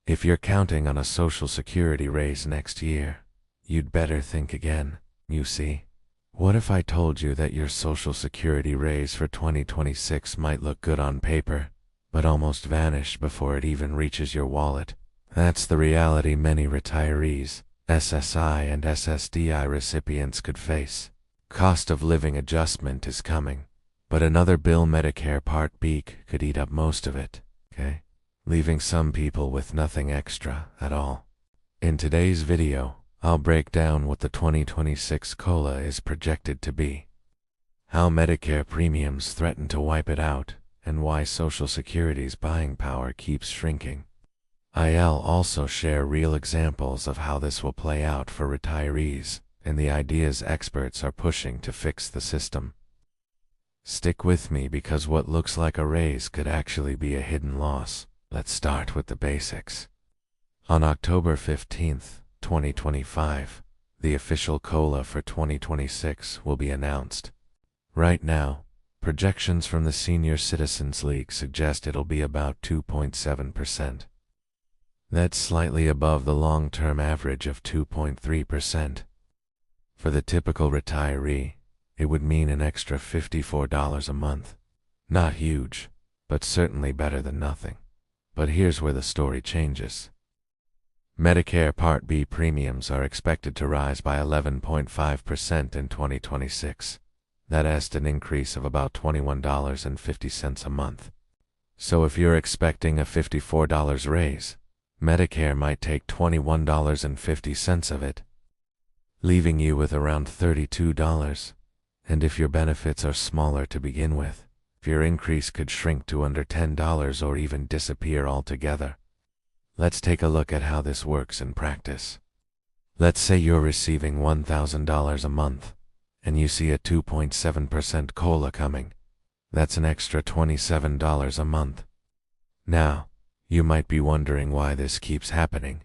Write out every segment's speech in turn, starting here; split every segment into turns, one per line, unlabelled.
If you're counting on a Social Security raise next year, you'd better think again. You see, what if I told you that your Social Security raise for 2026 might look good on paper, but almost vanish before it even reaches your wallet? That's the reality many retirees, SSI and SSDI recipients could face. Cost of living adjustment is coming, but another bill, Medicare Part B, could eat up most of it, leaving some people with nothing extra at all. In today's video, I'll break down what the 2026 COLA is projected to be, how Medicare premiums threaten to wipe it out, and why Social Security's buying power keeps shrinking. I'll also share real examples of how this will play out for retirees and the ideas experts are pushing to fix the system. Stick with me because what looks like a raise could actually be a hidden loss. Let's start with the basics. On October 15th, 2025, the official COLA for 2026 will be announced. Right now, projections from the Senior Citizens League suggest it'll be about 2.7%. That's slightly above the long-term average of 2.3%. For the typical retiree, it would mean an extra $54 a month. Not huge, but certainly better than nothing. But here's where the story changes. Medicare Part B premiums are expected to rise by 11.5% in 2026. That's an increase of about $21.50 a month. So if you're expecting a $54 raise, Medicare might take $21.50 of it, leaving you with around $32. And if your benefits are smaller to begin with, your increase could shrink to under $10 or even disappear altogether. Let's take a look at how this works in practice. Let's say you're receiving $1,000 a month, and you see a 2.7% COLA coming. That's an extra $27 a month. Now, you might be wondering why this keeps happening.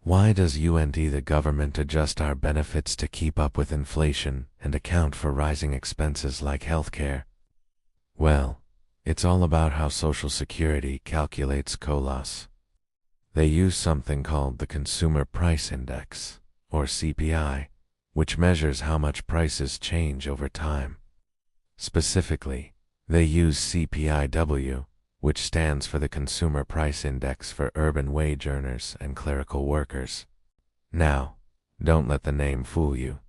Why does the government adjust our benefits to keep up with inflation and account for rising expenses like healthcare? Well, it's all about how Social Security calculates COLAs. They use something called the Consumer Price Index, or CPI, which measures how much prices change over time. Specifically, they use CPIW, which stands for the Consumer Price Index for urban wage earners and clerical workers. Now, don't let the name fool you.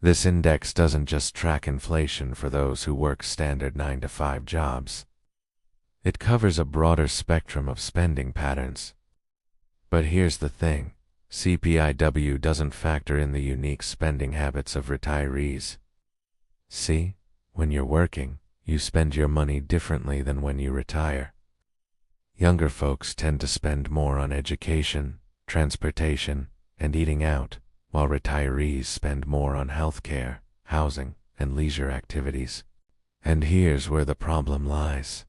This index doesn't just track inflation for those who work standard 9-to-5 jobs. It covers a broader spectrum of spending patterns. But here's the thing, CPIW doesn't factor in the unique spending habits of retirees. See, when you're working, you spend your money differently than when you retire. Younger folks tend to spend more on education, transportation, and eating out, while retirees spend more on healthcare, housing, and leisure activities. And here's where the problem lies.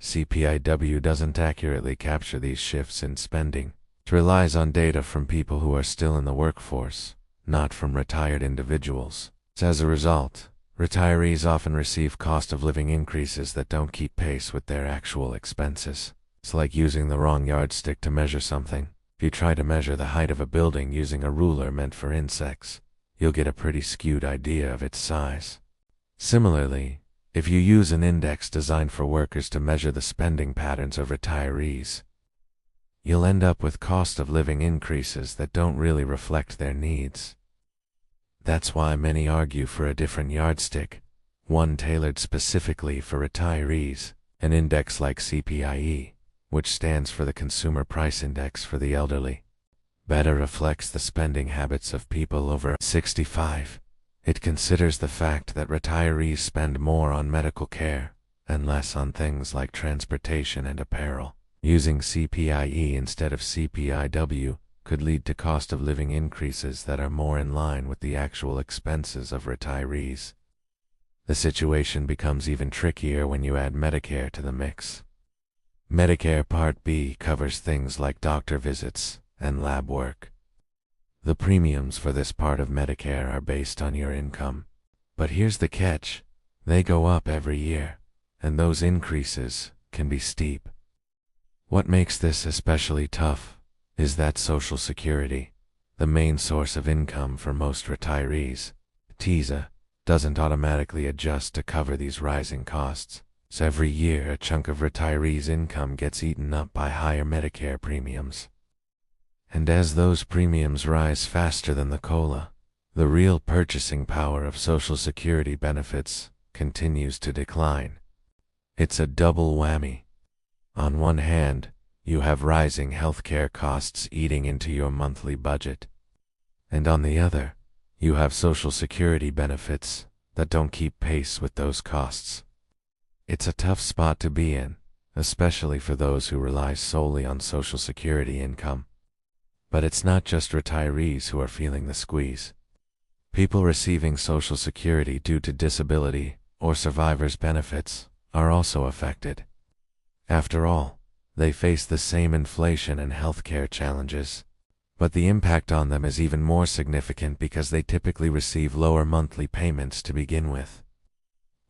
CPIW doesn't accurately capture these shifts in spending. It relies on data from people who are still in the workforce, not from retired individuals. As a result, retirees often receive cost of living increases that don't keep pace with their actual expenses. It's like using the wrong yardstick to measure something. If you try to measure the height of a building using a ruler meant for insects, you'll get a pretty skewed idea of its size. Similarly, if you use an index designed for workers to measure the spending patterns of retirees, you'll end up with cost of living increases that don't really reflect their needs. That's why many argue for a different yardstick, one tailored specifically for retirees, an index like CPIE, which stands for the Consumer Price Index for the elderly, better reflects the spending habits of people over 65. It considers the fact that retirees spend more on medical care and less on things like transportation and apparel. Using CPIE instead of CPIW could lead to cost of living increases that are more in line with the actual expenses of retirees. The situation becomes even trickier when you add Medicare to the mix. Medicare Part B covers things like doctor visits and lab work. The premiums for this part of Medicare are based on your income. But here's the catch, they go up every year, and those increases can be steep. What makes this especially tough is that Social Security, the main source of income for most retirees, SSA, doesn't automatically adjust to cover these rising costs. So every year, a chunk of retirees' income gets eaten up by higher Medicare premiums. And as those premiums rise faster than the COLA, the real purchasing power of Social Security benefits continues to decline. It's a double whammy. On one hand, you have rising healthcare costs eating into your monthly budget. And on the other, you have Social Security benefits that don't keep pace with those costs. It's a tough spot to be in, especially for those who rely solely on Social Security income. But it's not just retirees who are feeling the squeeze. People receiving Social Security due to disability or survivors' benefits are also affected. After all, they face the same inflation and healthcare challenges, but the impact on them is even more significant because they typically receive lower monthly payments to begin with.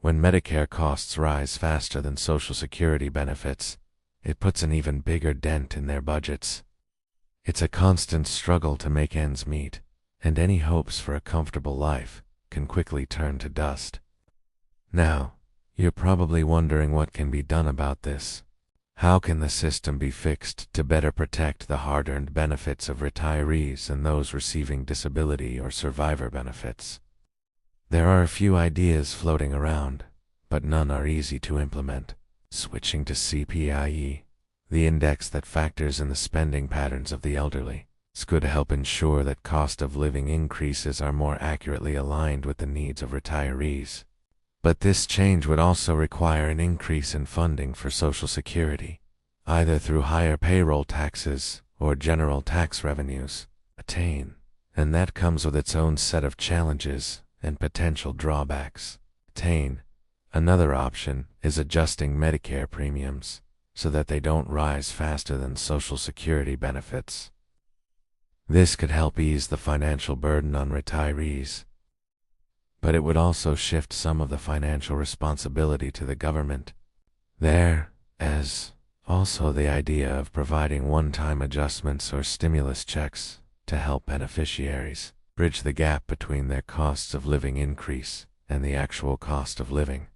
When Medicare costs rise faster than Social Security benefits, it puts an even bigger dent in their budgets. It's a constant struggle to make ends meet, and any hopes for a comfortable life can quickly turn to dust. Now, you're probably wondering what can be done about this. How can the system be fixed to better protect the hard-earned benefits of retirees and those receiving disability or survivor benefits? There are a few ideas floating around, but none are easy to implement. Switching to CPIE, the index that factors in the spending patterns of the elderly, could help ensure that cost of living increases are more accurately aligned with the needs of retirees. But this change would also require an increase in funding for Social Security, either through higher payroll taxes or general tax revenues. And that comes with its own set of challenges and potential drawbacks. Another option is adjusting Medicare premiums so that they don't rise faster than Social Security benefits. This could help ease the financial burden on retirees, but it would also shift some of the financial responsibility to the government. There is also the idea of providing one-time adjustments or stimulus checks to help beneficiaries bridge the gap between their costs of living increase and the actual cost of living.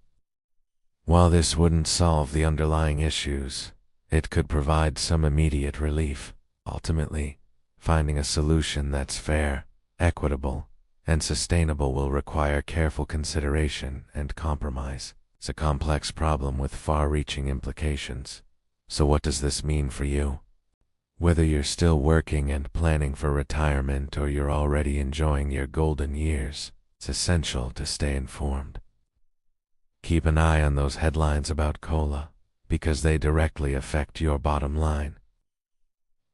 While this wouldn't solve the underlying issues, it could provide some immediate relief. Ultimately, finding a solution that's fair, equitable, and sustainable will require careful consideration and compromise. It's a complex problem with far-reaching implications. So what does this mean for you? Whether you're still working and planning for retirement or you're already enjoying your golden years, it's essential to stay informed. Keep an eye on those headlines about COLA, because they directly affect your bottom line.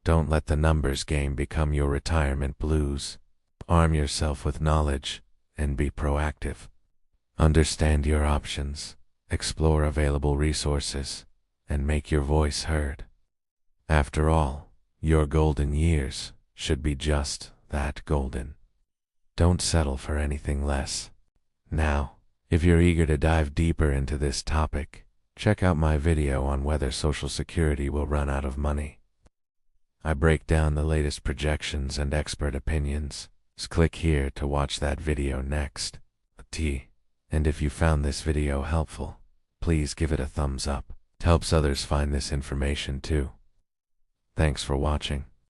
Don't let the numbers game become your retirement blues. Arm yourself with knowledge and be proactive. Understand your options, explore available resources, and make your voice heard. After all, your golden years should be just that, golden. Don't settle for anything less. Now, if you're eager to dive deeper into this topic, check out my video on whether Social Security will run out of money. I break down the latest projections and expert opinions. Just click here to watch that video next. And if you found this video helpful, please give it a thumbs up. It helps others find this information too. Thanks for watching.